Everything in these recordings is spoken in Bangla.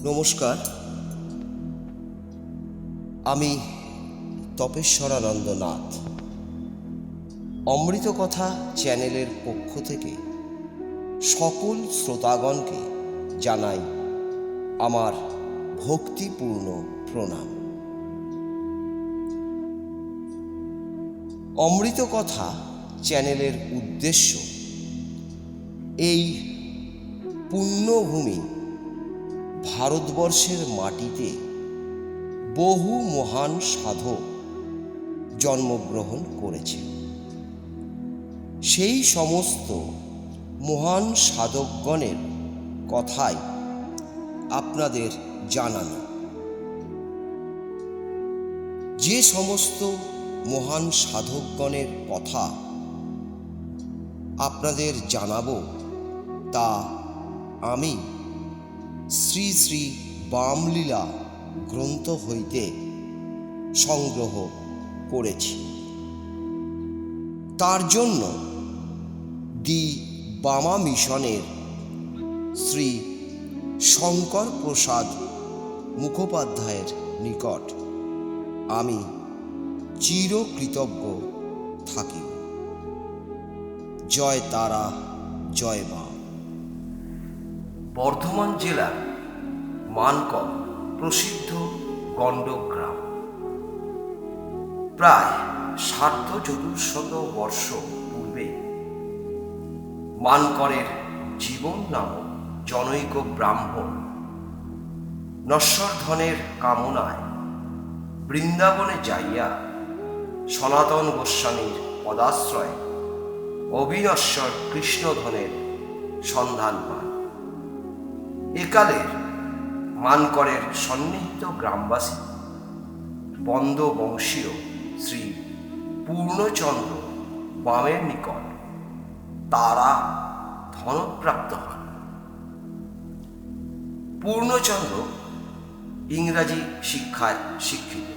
নমস্কার, আমি তপেশ্বরানন্দ নাথ। অমৃত কথা চ্যানেলের পক্ষ থেকে সকল শ্রোতাগণকে জানাই আমার ভক্তিপূর্ণ প্রণাম। অমৃত কথা চ্যানেলের উদ্দেশ্য এই পুণ্যভূমি ভারতবর্ষের মাটিতে বহু মহান সাধক জন্মগ্রহণ করেছে। সেই সমস্ত মহান সাধকগণের কথাই আপনাদের জানানো। যে সমস্ত মহান সাধকগণের কথা আপনাদের জানাবো তা আমি শ্রী শ্রী বামলীলা গ্রন্থ হইতে সংগ্রহ করেছি। তার জন্য দি বামা মিশনের শ্রী শঙ্কর প্রসাদ মুখোপাধ্যায়ের নিকট আমি চিরকৃতজ্ঞ থাকিব। জয় তারা, জয় বাম। বর্ধমান জেলার মানকর প্রসিদ্ধ গণ্ডক গ্রাম। প্রায় ১৪০০ বর্ষ পূর্বে মানকরের জীবন নামক জনৈক ব্রাহ্মণ নশ্বর ধনের কামনায় বৃন্দাবনে যাইয়া সনাতন গোস্বামীর পদাশ্রয়ে অবিনশ্বর কৃষ্ণধনের সন্ধান পান। একালের মানকরের সন্নিহিত গ্রামবাসী বন্দবংশীয় শ্রী পূর্ণচন্দ্র বামের নিকট তারা ধনপ্রাপ্ত হন। পূর্ণচন্দ্র ইংরাজি শিক্ষায় শিক্ষিত,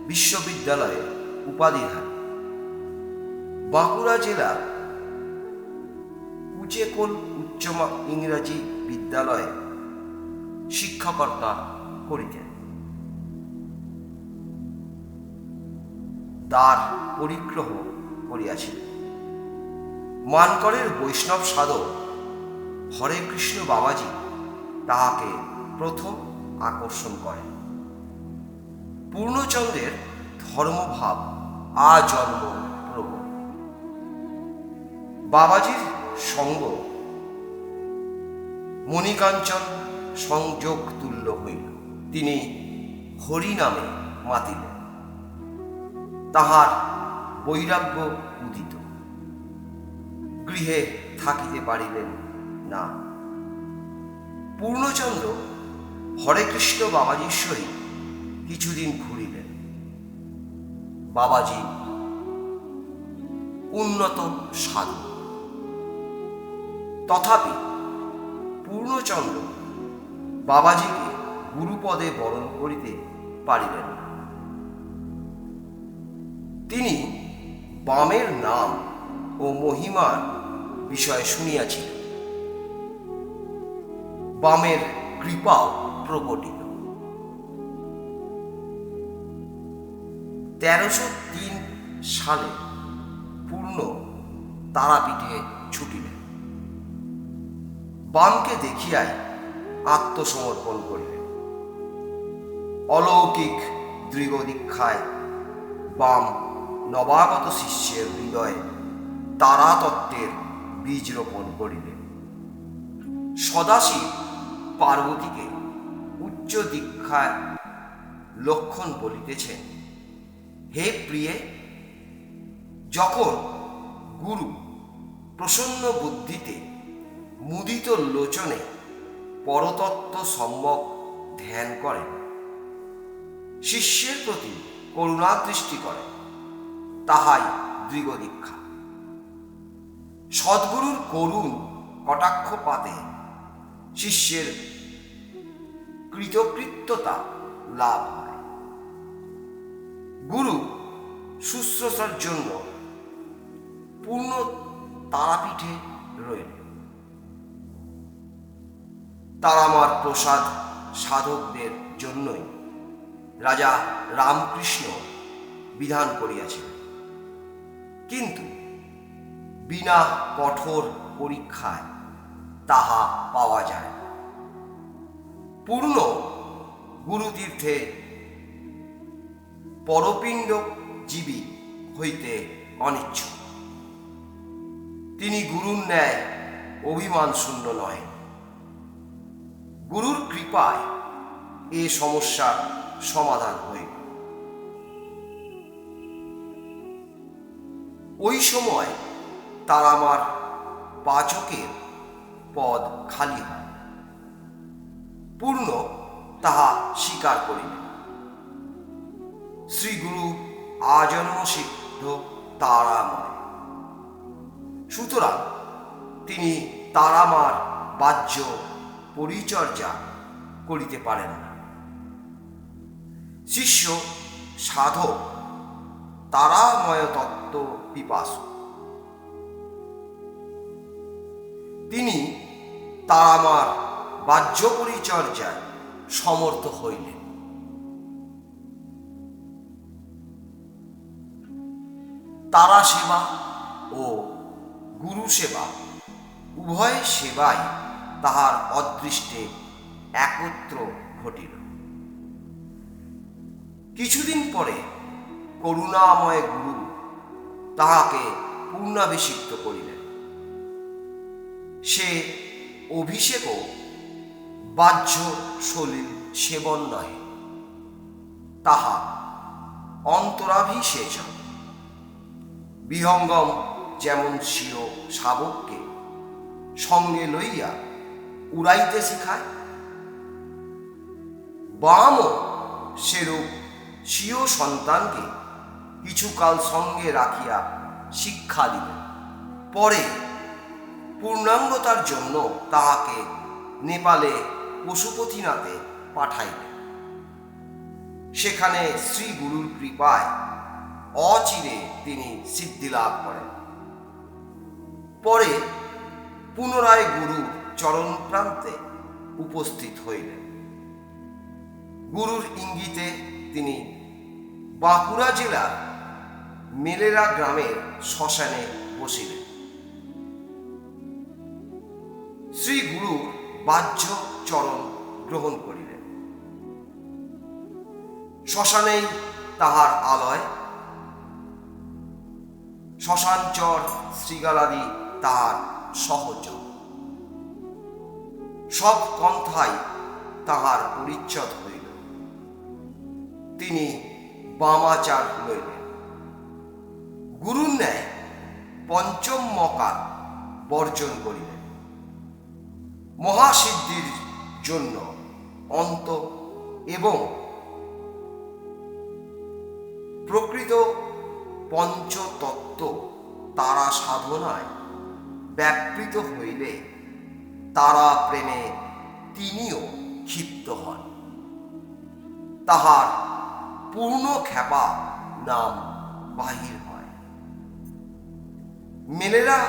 বিশ্ববিদ্যালয়ের উপাধিধারী। বাঁকুড়া জেলার কুচেকোল উচ্চ ইংরাজি বিদ্যালয়ে শিক্ষকতা করিতেন। দ্বার পরিগ্রহ করিয়াছিলেন। মানকরের বৈষ্ণব সাধক হরে কৃষ্ণ বাবাজি তাহাকে প্রথম আকর্ষণ করেন। পূর্ণচন্দ্রের ধর্মভাব আজন্ম প্রবল। বাবাজির সঙ্গ মণিকাঞ্চন সংযোগ তুল্য হইল। তিনি হরি নামে মাতিলেন। তাহার বৈরাগ্য উদিত। গৃহে থাকিতে পারিলেন না। পূর্ণচন্দ্র হরে কৃষ্ণ বাবাজির সহিত কিছুদিন ঘুরিলেন। বাবাজি উন্নত সাধু, তথাপি পূর্ণচন্দ্র বাবাজিকে গুরুপদে বরণ করিতে পারিলেন না। তিনি বামের নাম ও মহিমার বিষয়ে শুনিয়াছিলেন। বামের কৃপাও প্রকটিত। ১৩০৩ সালে পূর্ণ তারাপীঠে ছুটিলেন। বামকে দেখিয়াই আত্মসমর্পণ করিলেন। অলৌকিক দৃঢ় দীক্ষায় বাম নবাগত শিষ্যের হৃদয়ে তারাতত্ত্বের বীজ রোপণ করিলেন। সদাশিব পার্বতীকে উচ্চ দীক্ষায় লক্ষণ বলিতেছেন, হে প্রিয়ে, যখন গুরু প্রসন্ন বুদ্ধিতে মুদিত লোচনে পরতত্ত্ব সম্যক ধ্যান করেন, শিষ্যের প্রতি করুণা দৃষ্টি করেন, তাহাই দৃঢ় দীক্ষা। সদ্গুরুর করুণ কটাক্ষপাতে শিষ্যের কৃতকৃত্যতা লাভ হয়। গুরু শুশ্রূষার জন্য পূর্ণ তারাপীঠে রইলেন। তারামার প্রসাদ সাধকদের জন্যই রাজা রামকৃষ্ণ বিধান করিয়াছিলেন, কিন্তু বিনা কঠোর পরীক্ষায় তাহা পাওয়া যায় না। পূর্ণ গুরুতীর্থে পরপিণ্ড জীবী হইতে অনিচ্ছুক। তিনি গুরুর ন্যায় অভিমান শূন্য নয়। গুরুর কৃপায় এ সমস্যার সমাধান হইল। ওই সময় তারামার পাচকের পদ খালি হয়। পূর্ণ তাহা স্বীকার করিলেন। শ্রীগুরু আজন্ম সিদ্ধ তারাময়, সুতরাং তিনি তারামার বাহ্য পরিচর্যা করিতে পারেন না। শিষ্য সাধক তারাময় তত্ত্ব পিপাসু। তিনি তারামার বাহ্য পরিচর্যায় সমর্থ হইলেন। তারা সেবা ও গুরু সেবা উভয় সেবাই তাহার অদৃষ্টে একত্র ঘটিল। কিছুদিন পরে করুণাময় গুরু তাহাকে পূর্ণাভিষিক্ত করিলেন। সে অভিষেকও বাহ্য সলিল সেবন নহে, তাহা অন্তরাভিষেচন। বিহঙ্গম যেমন স্বীয় শাবককে সঙ্গে লইয়া উড়াইতে শিখায়, বামও সেরূপ স্বীয় সন্তানকে কিছুকাল সঙ্গে রাখিয়া শিক্ষা দিলেন। পরে পূর্ণাঙ্গতার জন্য তাহাকে নেপালে পশুপতিনাথে পাঠাইলেন। সেখানে শ্রী গুরুর কৃপায় অচিরে তিনি সিদ্ধি লাভ করেন। পরে পুনরায় গুরুর চরণ প্রান্তে উপস্থিত হইলেন। গুরুর ইঙ্গিতে তিনি বাঁকুড়া জেলার মেলেরা গ্রামের শ্মশানে বসিলেন। শ্রী গুরুর বাহ্য চরণ গ্রহণ করিলেন। শ্মশানেই তাহার আলয়। শ্মশানচর শৃগালাদি তাহার সহচর। সব পন্থায় তাহার পরিচ্ছদ হইল। তিনি বামাচার লইলেন। গুরুর ন্যায় পঞ্চম মকার বর্জন করিলেন। মহাসিদ্ধির জন্য অন্ত এবং প্রকৃত পঞ্চতত্ত্ব তারা সাধনায় ব্যাপৃত হইলে তারা প্রেমে তিনিও ক্ষিপ্ত হন। তাহার পূর্ণ খ্যাপা নাম বাহির হয়। মেলেরা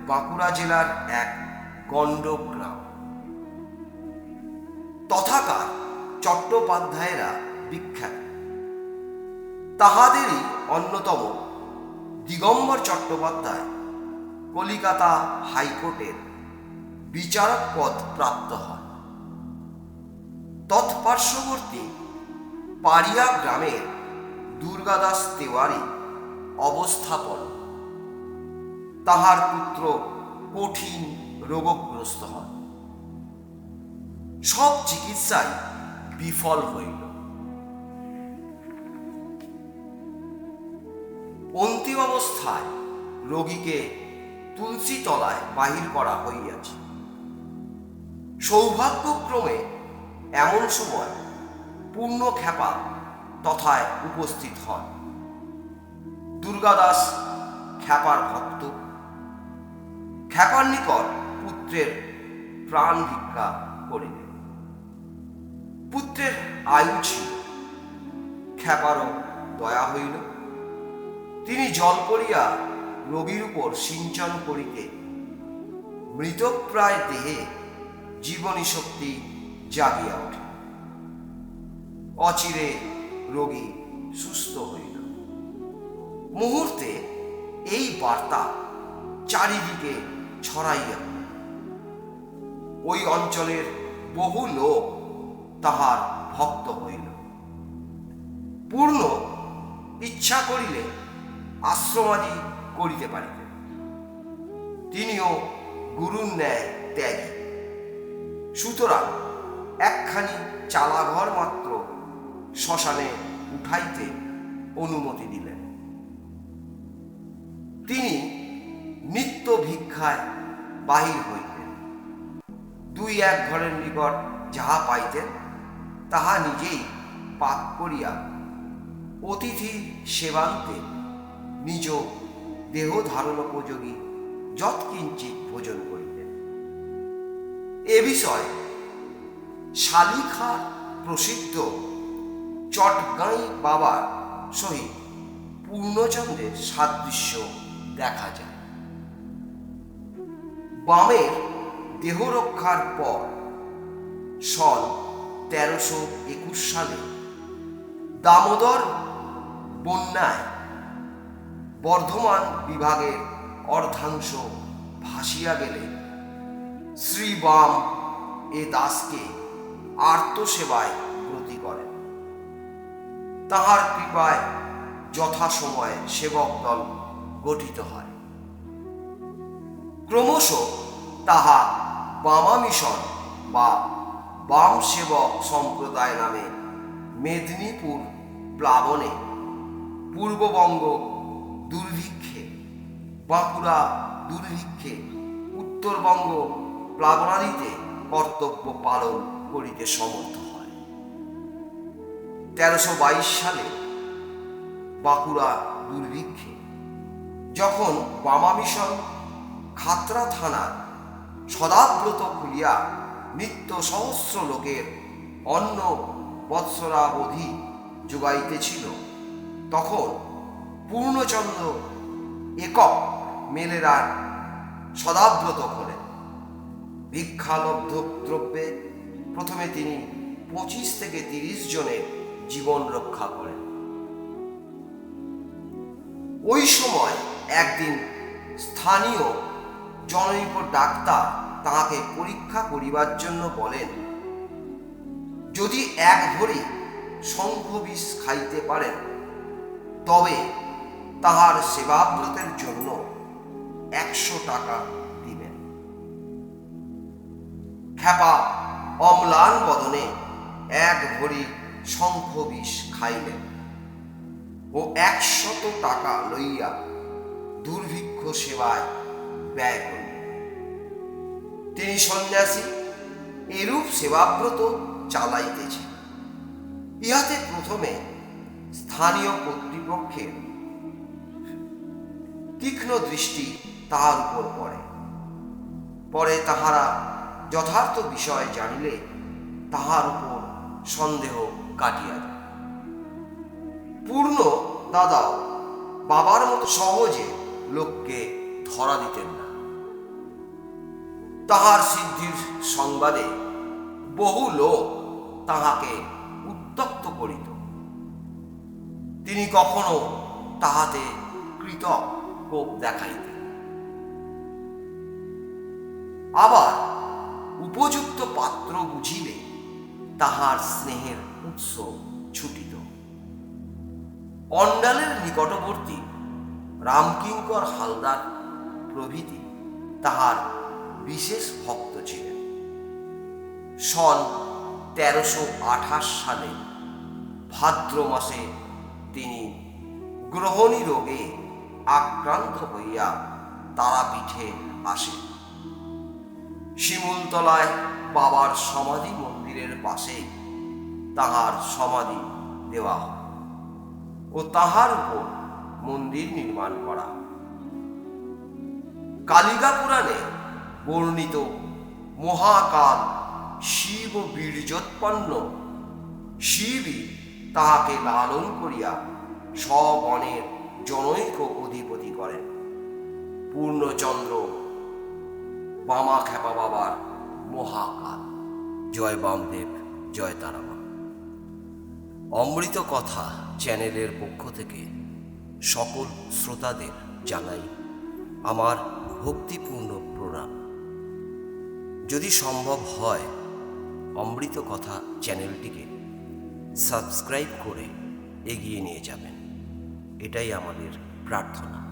বাঁকুড়া জেলার এক গণ্ড গ্রাম। তথাকার চট্টোপাধ্যায়েরা বিখ্যাত। তাহাদেরই অন্যতম দিগম্বর চট্টোপাধ্যায় কলিকাতা হাইকোর্টের বিচারক পদ প্রাপ্ত হন। তৎপার্শ্ববর্তী পাড়িয়া গ্রামের দুর্গাদাস তেওয়ারি অবস্থাপন। তাহার পুত্র কঠিন রোগগ্রস্ত হন। সব চিকিৎসায় বিফল হইল। অন্তিম অবস্থায় রোগীকে তুলসী তলায় বাহির করা হইয়াছে। সৌভাগ্যক্রমে এমন সময় পূর্ণ খ্যাপা তথায় উপস্থিত হন। দুর্গাদাস খ্যাপার ভক্ত। খ্যাপার নিকট পুত্রের প্রাণ ভিক্ষা করিলেন। পুত্রের আয়ু ছিল। খ্যাপারও দয়া হইল। তিনি জল করিয়া রোগীর উপর সিঞ্চন করিতে মৃতপ্রায় দেহে জীবনী শক্তি জাগিয়া ওঠে। অচিরে রোগী সুস্থ হইল। মুহূর্তে এই বার্তা চারিদিকে ছড়াইয়া পড়ে। ওই অঞ্চলের বহু লোক তাহার ভক্ত হইল। পূর্ণ ইচ্ছা করিলে আশ্রমাদি করিতে পারিতেন। তিনিও গুরুর ন্যায় ত্যাগী, সুতরাং একখানি চালাঘর মাত্র শ্মশানে উঠাইতে অনুমতি দিলেন। তিনি নিত্য ভিক্ষায় বাহির হইতেন। দুই এক ঘরের নিকট যাহা পাইতেন তাহা নিজেই পাক করিয়া অতিথি সেবান্তে নিজ দেহ ধারণোপযোগী যৎকিঞ্চিৎ ভোজন করিতেন। এ বিষয় শালিখার প্রসিদ্ধ চটগাঁই বাবার সহিত পূর্ণচন্দ্রের সাদৃশ্য দেখা যায়। বামের দেহরক্ষার পর সন 1321 সালে দামোদর বন্যায় বর্ধমান বিভাগের অর্ধাংশ ভাসিয়া গেলে শ্রী বাম এ দাসকে আর্তসেবায় ব্রতী করেন। তাহার কৃপায় যথাসময়ে সেবক দল গঠিত হয়। ক্রমশ তাহা বামা মিশন বা বাম সেবক সম্প্রদায় নামে মেদিনীপুর প্লাবনে, পূর্ববঙ্গ দুর্ভিক্ষে, বাঁকুড়া দুর্ভিক্ষে, উত্তরবঙ্গ প্লাবনাদিতে কর্তব্য পালন করিতে সমর্থ হয়। 1322 সালে বাঁকুড়া দুর্ভিক্ষে যখন বামা মিশন খাতড়া থানার সদাব্রত খুলিয়া নিত্য সহস্র লোকের অন্ন বৎসরাবধি যোগাইতেছিল, তখন পূর্ণচন্দ্র একক মেলেরার সদাব্রত করেন। ভিক্ষালব্ধ দ্রব্যে প্রথমে তিনি 25 থেকে 30 জনের জীবন রক্ষা করেন। ওই সময় একদিন স্থানীয় জনৈক ডাক্তার তাহাকে পরীক্ষা করিবার জন্য বলেন, যদি এক ভরি শঙ্খবিষ খাইতে পারেন তবে তাহার সেবাব্রতের জন্য 100 টাকা দিবেন। খ্যাপা অম্লান বদনে 1 ভরি শঙ্খবিষ খাইলেন ও 100 টাকা লইয়া দুর্ভিক্ষ সেবায় ব্যয় করিলেন। তিনি সন্ন্যাসী এরূপ সেবাব্রত চালাইতেছেন। ইহাতে প্রথমে স্থানীয় কর্তৃপক্ষের তীক্ষ্ণ দৃষ্টি তাহার উপর পড়ে। পরে তাহারা যথার্থ বিষয় জানিলে তাহার উপর সন্দেহ কাটিয়া যায়। পূর্ণ দাদাও বাবার মতো সহজে লোককে ধরা দিতেন না। তাহার সিদ্ধির সংবাদে বহু লোক তাহাকে উত্ত্যক্ত করিত। তিনি কখনো তাহাতে কৃতজ্ঞ কোপ দেখাইতেন। আবার উপযুক্ত পাত্র বুঝিলে তাহার স্নেহের উৎস ছুটিত। অন্ডালের নিকটবর্তী রামকিঙ্কর হালদার প্রভৃতি তাহার বিশেষ ভক্ত ছিলেন। সন 1328 সালে ভাদ্র মাসে তিনি গ্রহণী রোগে আক্রান্ত হইয়া তারাপীঠে আসেন। শিমুলতলায় বাবার সমাধি মন্দিরের পাশে তাহার সমাধি দেওয়া হয় ও তাহার উপর মন্দির নির্মাণ করা। কালিকা পুরাণে বর্ণিত মহাকাল শিব বীর্যোৎপন্ন শিবই তাহাকে লালন করিয়া সগণের জনৈক অধিপতি করেন। পূর্ণচন্দ্র বামা খ্যাপা বাবার মহাকাল। জয় বামদেব, জয় তারামা। অমৃত কথা চ্যানেলের পক্ষ থেকে সকল শ্রোতাদের জানাই আমার ভক্তিপূর্ণ প্রণাম। যদি সম্ভব হয় অমৃত কথা চ্যানেলটিকে সাবস্ক্রাইব করে এগিয়ে নিয়ে যাবেন, এটাই আমাদের প্রার্থনা।